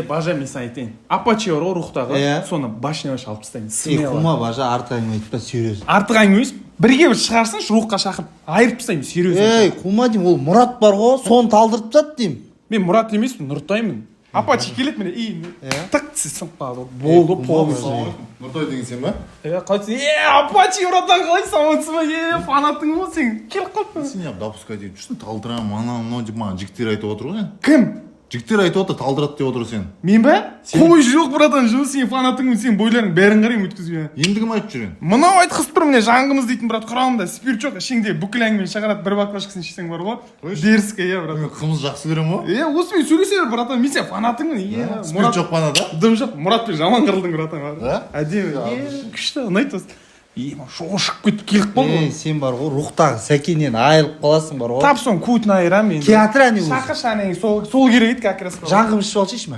Бажа мен саған айтайын. Апачи бар ғой рухтағы. Соны башня баш алып тастаймын. Құма бажа артық әңгіме айтпа, серьезно. Артық әңгіме емес. Бірге бір шығарсын, рухқа шақырып айырып тастаймын, серьезно. Құма деймін, ол Мұрат бар ғой, соны талдырып тастады деймін. Мен Мұрат емеспін, Нұртаймын. Апачи келеді міне, тық сынып қалды. Болды, полностью. Нұртай деген сен ба? Қайтсын, Апачи братан қалай саламатсың ба? Фанатың ғой сен. Келіп қалыпсың. Сен яп допускай деп жүрсің, талдырам, мынау деп маған жігіттер айтып отыр ғой. Кім? Жігіттер айтып отыр, талдырады деп отыр сен. Мен ба? Қой жоқ братан, жо сен фанатыңмын, сен бойларың бәрін қараймын өткізбей. Енді кім айтып жүрген? Мынау айтқызып тұр міне жаңғымыз дейтін брат, құрамында спирт жоқ, ішіңде бүкіл әңгімені шығарады, бір баклажкасын ішсең бар ғой. Дерзкая, брат. Мен қымыз жақсы көремін ғой. Осымен сөйлесе бер братан, мен сен фанатыңмын. Спирт жоқ пана да? Дым жоқ, Мұратпен жаман қырылдың братан. Әдемі. Күшті, ұнайды. Шошып кетіп келіп қалды. Сен бар ғой, рухтағы сәкеннен айырылып қаласың бар ғой. Тап соң көтін айырам мен. Театр әне өзі. Шақыр шанең, сол керек еді как раз. Жаңғым ішіп алшыш ма?